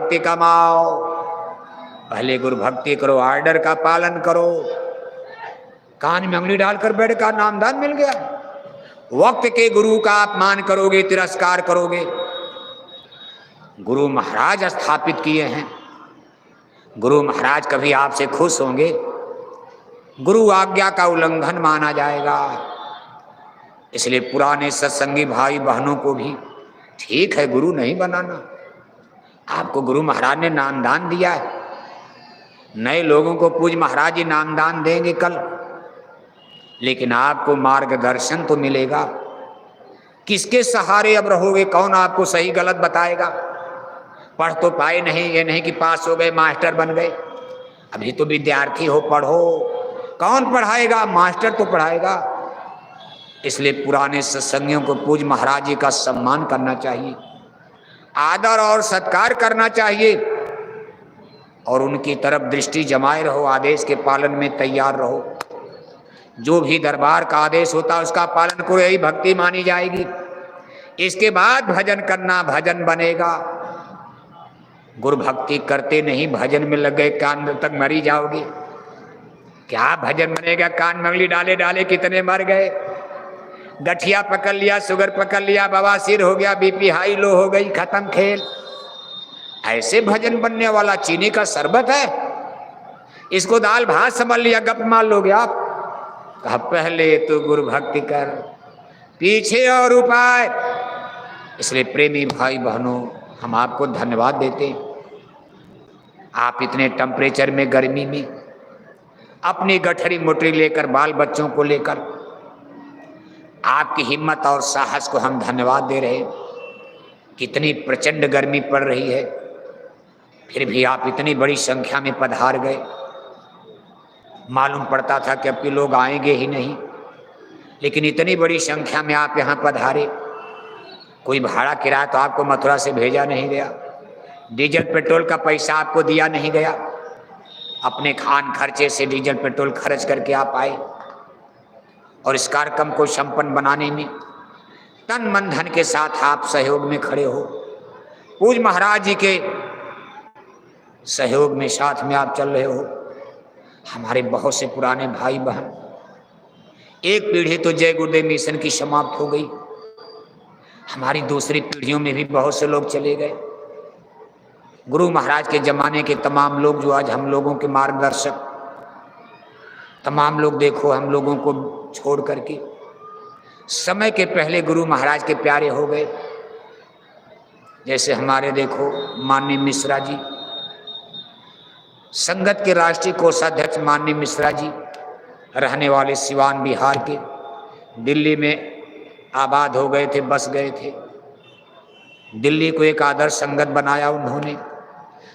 भक्ति कमाओ, पहले गुरु भक्ति करो, आर्डर का पालन करो। कान में उंगली डालकर बैठ का नामदान मिल गया। वक्त के गुरु का अपमान करोगे, तिरस्कार करोगे। गुरु महाराज स्थापित किए हैं, गुरु महाराज कभी आपसे खुश होंगे? गुरु आज्ञा का उल्लंघन माना जाएगा। इसलिए पुराने सत्संगी भाई बहनों को भी ठीक है गुरु नहीं बनाना। आपको गुरु महाराज ने नामदान दिया है, नए लोगों को पूज महाराज जी नामदान देंगे कल, लेकिन आपको मार्गदर्शन तो मिलेगा। किसके सहारे अब रहोगे? कौन आपको सही गलत बताएगा? पढ़ तो पाए नहीं, ये नहीं कि पास हो गए मास्टर बन गए। अभी तो विद्यार्थी हो, पढ़ो। कौन पढ़ाएगा? मास्टर तो पढ़ाएगा। इसलिए पुराने सत्संगियों को पूज महाराज जी का सम्मान करना चाहिए, आदर और सत्कार करना चाहिए, और उनकी तरफ दृष्टि जमाए रहो। आदेश के पालन में तैयार रहो। जो भी दरबार का आदेश होता है उसका पालन करो, यही भक्ति मानी जाएगी। इसके बाद भजन करना, भजन बनेगा। गुरु भक्ति करते नहीं, भजन में लग गए, कान तक मरी जाओगे। क्या भजन बनेगा? कान में उंगली डाले डाले कितने मर गए। गठिया पकड़ लिया, शुगर पकड़ लिया, बवासीर हो गया, बीपी हाई लो हो गई, खत्म खेल। ऐसे भजन बनने वाला चीनी का शरबत है, इसको दाल भात समझ लिया, गप मार लोगे आप। कहा पहले तो गुरु भक्ति कर, पीछे और उपाय। इसलिए प्रेमी भाई बहनों, हम आपको धन्यवाद देते हैं। आप इतने टेम्परेचर में, गर्मी में, अपनी गठरी मोटरी लेकर, बाल बच्चों को लेकर, आपकी हिम्मत और साहस को हम धन्यवाद दे रहे हैं। कितनी प्रचंड गर्मी पड़ रही है, फिर भी आप इतनी बड़ी संख्या में पधार गए। मालूम पड़ता था कि अब के लोग आएंगे ही नहीं, लेकिन इतनी बड़ी संख्या में आप यहाँ पधारे। कोई भाड़ा किराया तो आपको मथुरा से भेजा नहीं गया, डीजल पेट्रोल का पैसा आपको दिया नहीं गया। अपने खान खर्चे से डीजल पेट्रोल खर्च करके आप आए, और इस कार्यक्रम को संपन्न बनाने में तन मन धन के साथ आप सहयोग में खड़े हो। पूज महाराज जी के सहयोग में, साथ में आप चल रहे हो। हमारे बहुत से पुराने भाई बहन, एक पीढ़ी तो जय गुरुदेव मिशन की समाप्त हो गई, हमारी दूसरी पीढ़ियों में भी बहुत से लोग चले गए। गुरु महाराज के जमाने के तमाम लोग जो आज हम लोगों के मार्गदर्शक, तमाम लोग देखो हम लोगों को छोड़ करके समय के पहले गुरु महाराज के प्यारे हो गए। जैसे हमारे देखो माननीय मिश्रा जी, संगत के राष्ट्रीय कोषाध्यक्ष माननीय मिश्रा जी, रहने वाले सिवान बिहार के, दिल्ली में आबाद हो गए थे, बस गए थे। दिल्ली को एक आदर्श संगत बनाया उन्होंने,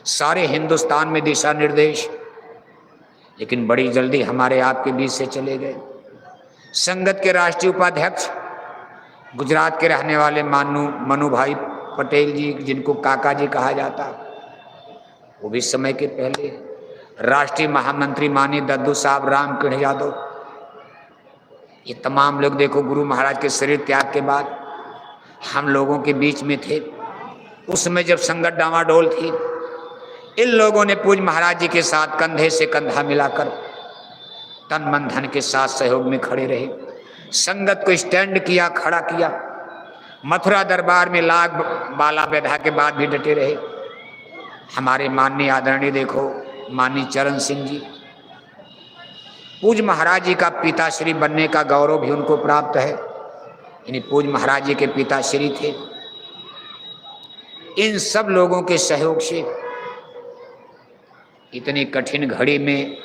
सारे हिंदुस्तान में दिशा निर्देश, लेकिन बड़ी जल्दी हमारे आपके बीच से चले गए। संगत के राष्ट्रीय उपाध्यक्ष गुजरात के रहने वाले मनु भाई पटेल जी, जिनको काका जी कहा जाता, वो भी समय के पहले। राष्ट्रीय महामंत्री माननीय दद्दू साहब रामकिरण यादव, ये तमाम लोग देखो गुरु महाराज के शरीर त्याग के बाद हम लोगों के बीच में थे। उस समय जब संगत डामाडोल थी, इन लोगों ने पूज महाराज जी के साथ कंधे से कंधा मिलाकर तन मन धन के साथ सहयोग में खड़े रहे। संगत को स्टैंड किया, खड़ा किया। मथुरा दरबार में लाख बाला बैधा के बाद भी डटे रहे। हमारे माननीय आदरणीय देखो माननीय चरण सिंह जी, पूज महाराज जी का पिताश्री बनने का गौरव भी उनको प्राप्त है। यानी पूज महाराज जी के पिताश्री थे। इन सब लोगों के सहयोग से इतनी कठिन घड़ी में,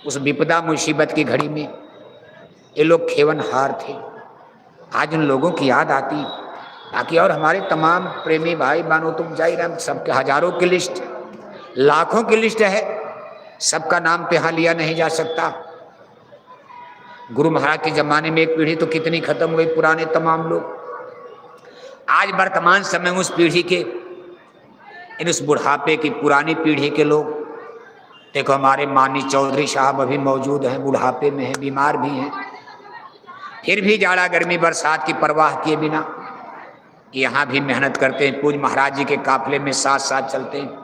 उस विपदा मुसीबत की घड़ी में, ये लोग खेवनहार थे। आज उन लोगों की याद आती। बाकी और हमारे तमाम प्रेमी भाई बहनों, तुम जाहिर सबके हजारों की लिस्ट, लाखों की लिस्ट है, सबका नाम पे यहाँ लिया नहीं जा सकता। गुरु महाराज के जमाने में एक पीढ़ी तो कितनी खत्म हुई, पुराने तमाम लोग। आज वर्तमान समय उस पीढ़ी के, इन उस बुढ़ापे की पुरानी पीढ़ी के लोग देखो, हमारे माननीय चौधरी साहब अभी मौजूद हैं, बुढ़ापे में हैं, बीमार भी हैं, फिर भी जाड़ा गर्मी बरसात की परवाह किए बिना यहाँ भी मेहनत करते हैं। पूज महाराज जी के काफिले में साथ साथ चलते हैं।